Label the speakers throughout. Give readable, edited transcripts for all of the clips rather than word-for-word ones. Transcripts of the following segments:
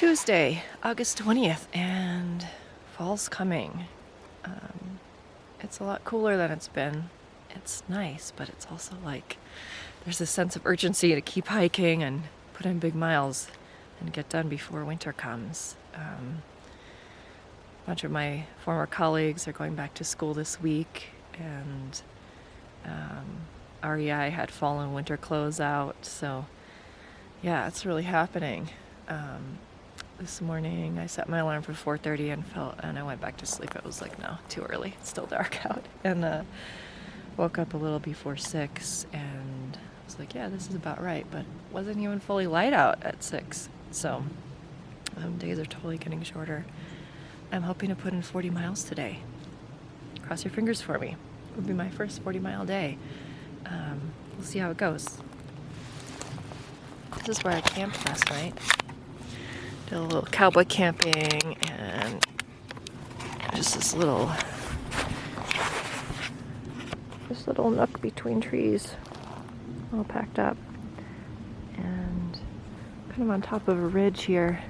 Speaker 1: Tuesday, August 20th, and fall's coming. It's a lot cooler than it's been. It's nice, but it's also like there's a sense of urgency to keep hiking and put in big miles and get done before winter comes. A bunch of my former colleagues are going back to school this week, and REI had fall and winter clothes out, so yeah, it's really happening. This morning I set my alarm for 4:30 and I went back to sleep. It was like, no, too early. It's still dark out. And woke up a little before 6 and I was like, yeah, this is about right. But it wasn't even fully light out at 6. So days are totally getting shorter. I'm hoping to put in 40 miles today. Cross your fingers for me. It would be my first 40-mile day. We'll see how it goes. This is where I camped last night. Did a little cowboy camping and just this little nook between trees, all packed up, and kind of on top of a ridge here.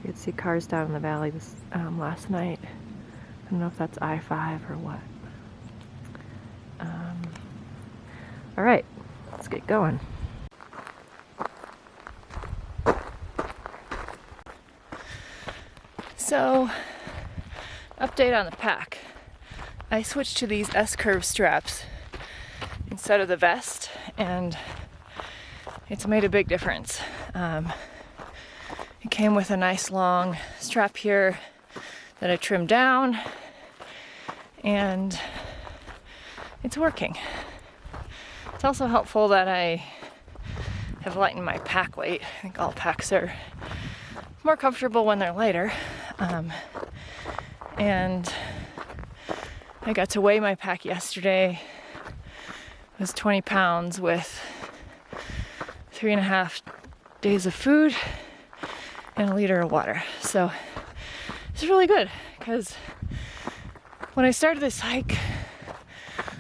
Speaker 1: You could see cars down in the valley this last night. I don't know if that's I-5 or what. All right, let's get going. So, update on the pack. I switched to these S-curve straps instead of the vest, and it's made a big difference. It came with a nice long strap here that I trimmed down, and it's working. It's also helpful that I have lightened my pack weight. I think all packs are more comfortable when they're lighter. And I got to weigh my pack yesterday. It was 20 pounds with 3.5 days of food and a liter of water. So it's really good because when I started this hike,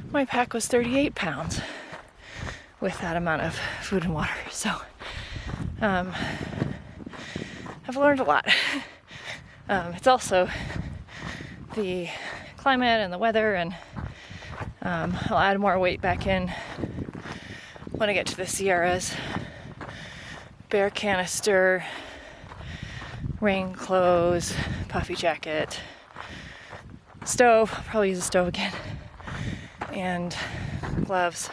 Speaker 1: my pack was 38 pounds with that amount of food and water. So I've learned a lot. It's also the climate and the weather, and I'll add more weight back in when I get to the Sierras. Bear canister, rain clothes, puffy jacket, stove, I'll probably use a stove again, and gloves,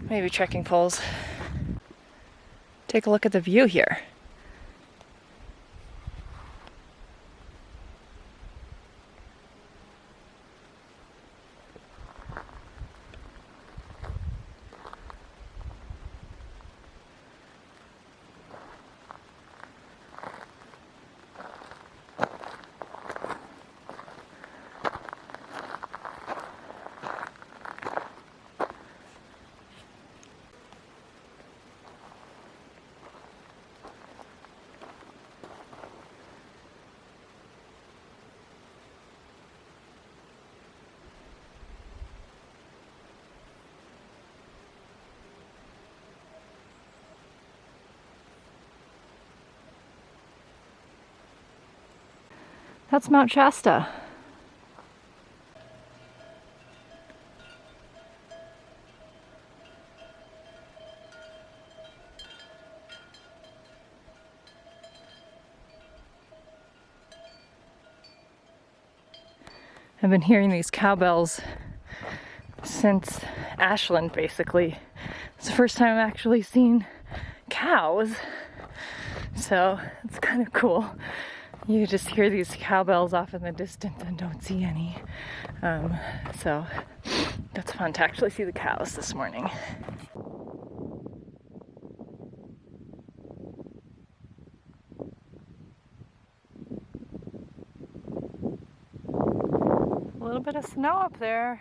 Speaker 1: maybe trekking poles. Take a look at the view here. That's Mount Shasta. I've been hearing these cowbells since Ashland, basically. It's the first time I've actually seen cows, so it's kind of cool. You just hear these cowbells off in the distance and don't see any. So that's fun to actually see the cows this morning. A little bit of snow up there.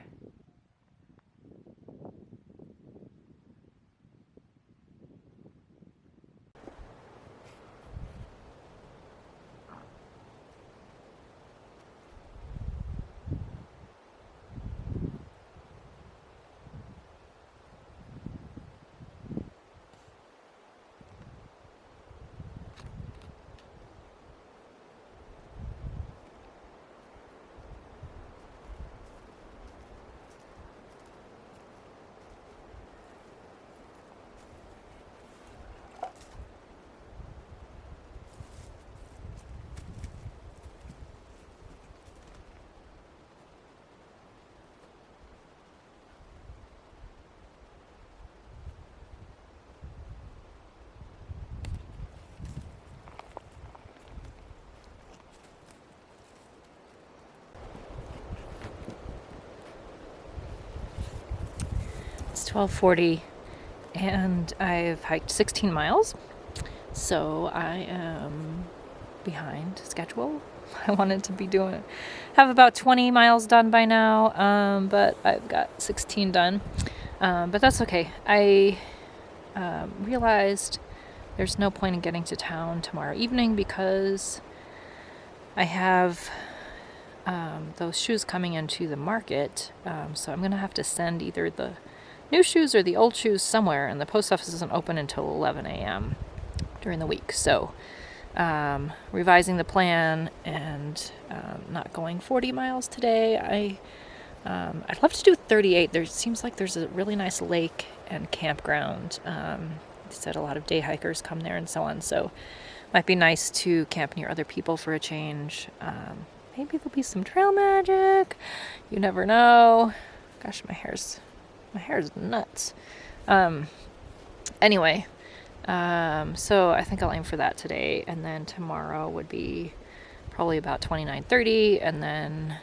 Speaker 1: 12:40 and I've hiked 16 miles. So I am behind schedule. I wanted to be have about 20 miles done by now, but I've got 16 done. But that's okay. I realized there's no point in getting to town tomorrow evening because I have those shoes coming into the market. So I'm going to have to send either the new shoes or the old shoes somewhere, and the post office isn't open until 11 a.m. during the week. So revising the plan and not going 40 miles today. I'd love to do 38. There seems like there's a really nice lake and campground. They said a lot of day hikers come there and so on. So it might be nice to camp near other people for a change. Maybe there'll be some trail magic. You never know. Gosh, my hair's nuts. Anyway, so I think I'll aim for that today, and then tomorrow would be probably about 29:30, and then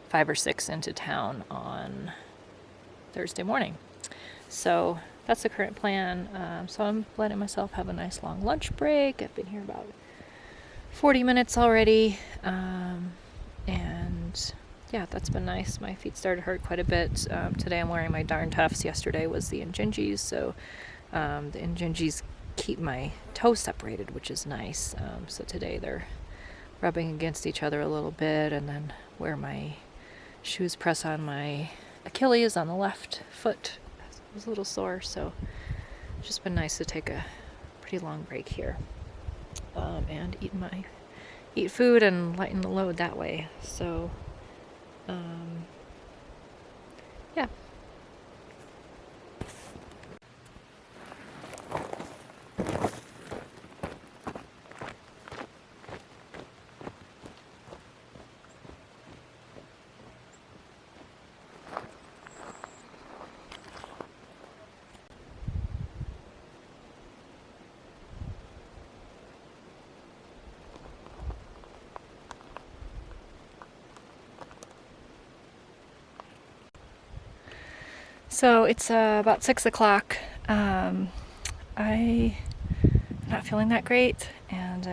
Speaker 1: 5 or 6 into town on Thursday morning. So that's the current plan. So I'm letting myself have a nice long lunch break. I've been here about 40 minutes already, and yeah, that's been nice. My feet started to hurt quite a bit. Today I'm wearing my Darn Toughs. Yesterday was the Injinjis, so the Injinjis keep my toes separated, which is nice. So today they're rubbing against each other a little bit, and then where my shoes press on my Achilles on the left foot, it was a little sore. So it's just been nice to take a pretty long break here, and eat food and lighten the load that way. So yeah. So it's about 6 o'clock. I'm not feeling that great, and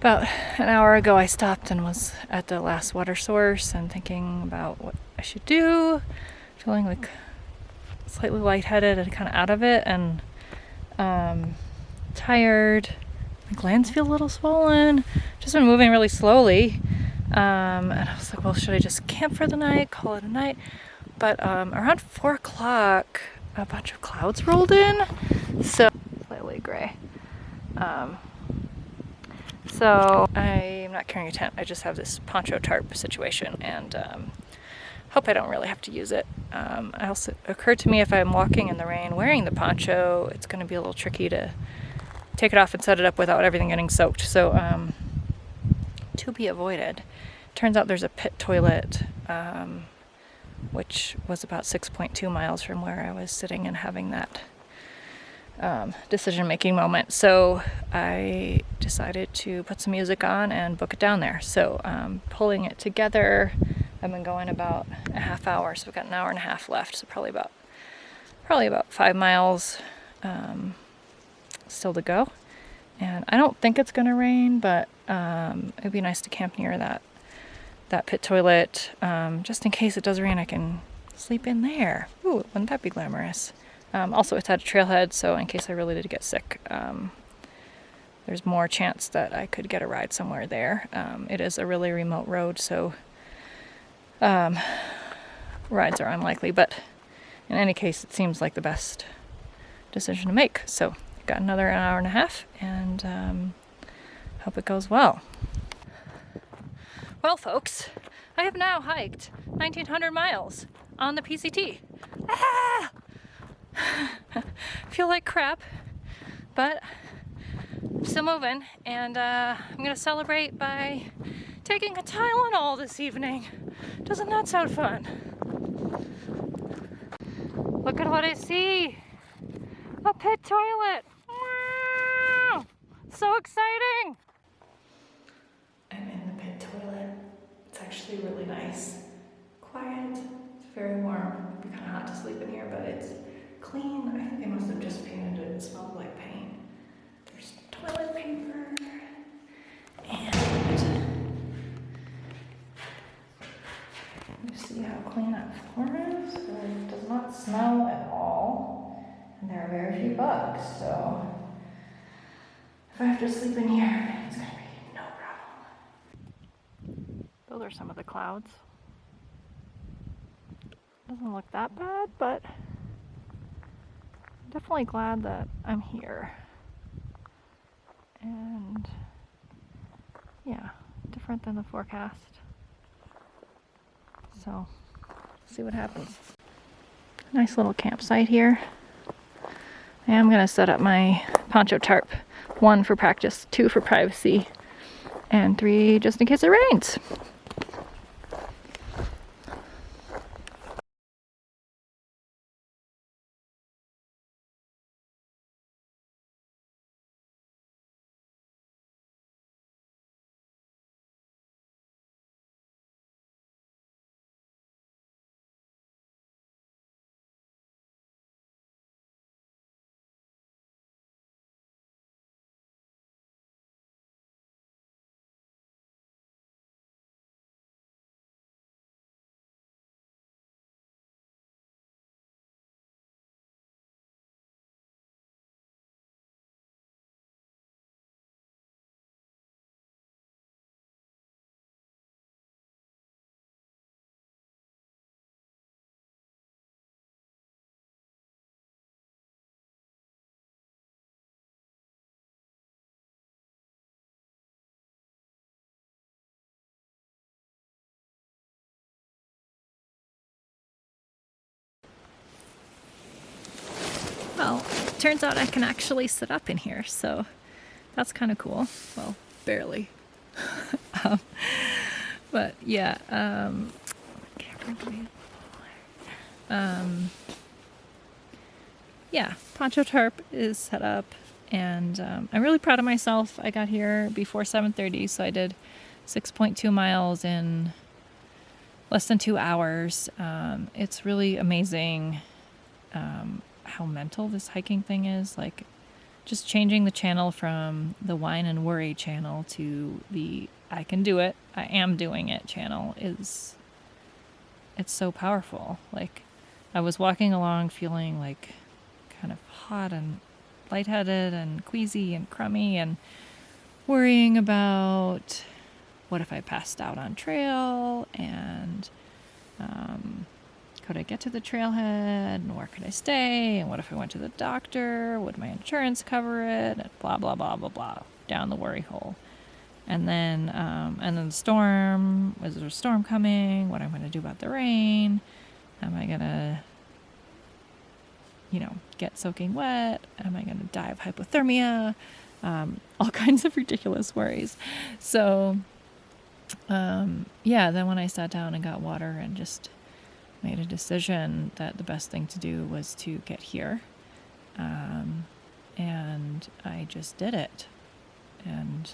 Speaker 1: about an hour ago I stopped and was at the last water source and thinking about what I should do, feeling like slightly lightheaded and kind of out of it, and tired. My glands feel a little swollen. Just been moving really slowly, and I was like, well, should I just camp for the night, call it a night? But around 4 o'clock, a bunch of clouds rolled in, so slightly gray. So I'm not carrying a tent. I just have this poncho tarp situation, and hope I don't really have to use it. It also occurred to me if I'm walking in the rain wearing the poncho, it's going to be a little tricky to take it off and set it up without everything getting soaked. So to be avoided. Turns out there's a pit toilet, which was about 6.2 miles from where I was sitting and having that decision-making moment. So I decided to put some music on and book it down there. So pulling it together, I've been going about a half hour, so I've got an hour and a half left. So probably about 5 miles still to go. And I don't think it's going to rain, but it'd be nice to camp near that pit toilet, just in case it does rain. I can sleep in there. Ooh, wouldn't that be glamorous? Also, it's at a trailhead, so in case I really did get sick, there's more chance that I could get a ride somewhere there. It is a really remote road, so rides are unlikely, but in any case, it seems like the best decision to make. So I've got another hour and a half, and hope it goes well. Well, folks, I have now hiked 1,900 miles on the PCT. Ah! Feel like crap, but I'm still moving, and I'm gonna celebrate by taking a Tylenol this evening. Doesn't that sound fun? Look at what I see! A pit toilet! Wow! So exciting! I'm in the pit toilet. It's actually really nice. Quiet, it's very warm. sleep in here, but it's clean. I think they must have just painted it. It smells like paint. There's toilet paper. And you see how clean that floor is? It does not smell at all. And there are very few bugs, so if I have to sleep in here, it's gonna be no problem. Those are some of the clouds. Doesn't look that bad, but I'm definitely glad that I'm here. And yeah, different than the forecast. So, see what happens. Nice little campsite here. And I'm gonna set up my poncho tarp. 1 for practice, 2 for privacy, and 3 just in case it rains. Well, it turns out I can actually sit up in here, so that's kind of cool. Well, barely. But yeah, yeah, poncho tarp is set up, and I'm really proud of myself. I got here before 7:30, so I did 6.2 miles in less than 2 hours. It's really amazing how mental this hiking thing is. Like, just changing the channel from the whine and worry channel to the I can do it, I am doing it channel it's so powerful. Like, I was walking along feeling like kind of hot and lightheaded and queasy and crummy and worrying about what if I passed out on trail, and could I get to the trailhead, and where could I stay, and what if I went to the doctor, would my insurance cover it, and blah blah blah blah blah, down the worry hole. And then the storm, is there a storm coming, what am I going to do about the rain, am I going to get soaking wet, am I going to die of hypothermia, all kinds of ridiculous worries. So yeah, then when I sat down and got water and just made a decision that the best thing to do was to get here, and I just did it. And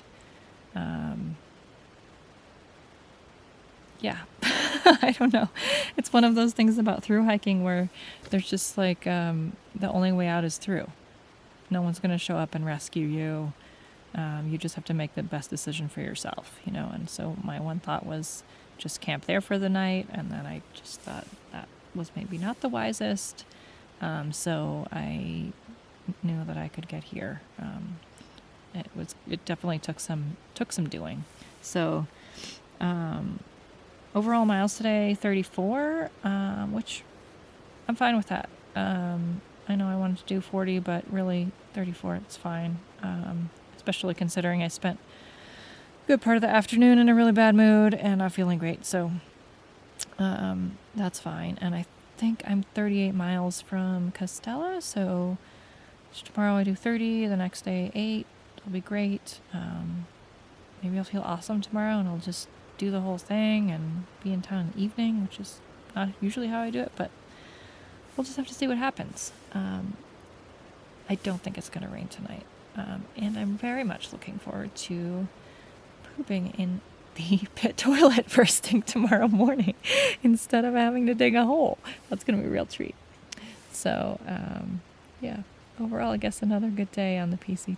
Speaker 1: yeah, I don't know. It's one of those things about through hiking where there's just like the only way out is through. No one's going to show up and rescue you. You just have to make the best decision for yourself, And so my one thought was just camp there for the night, and then I just thought that was maybe not the wisest. So I knew that I could get here. It definitely took some doing. So overall miles today 34, which I'm fine with that. I know I wanted to do 40, but really 34, it's fine. Especially considering I spent a good part of the afternoon in a really bad mood and not feeling great. So that's fine. And I think I'm 38 miles from Castella, so tomorrow I do 30, the next day 8. It'll be great. Maybe I'll feel awesome tomorrow and I'll just do the whole thing and be in town in the evening, which is not usually how I do it, but we'll just have to see what happens. I don't think it's going to rain tonight. And I'm very much looking forward to pooping in the pit toilet first thing tomorrow morning instead of having to dig a hole. That's going to be a real treat. So, yeah, overall, I guess another good day on the PCT.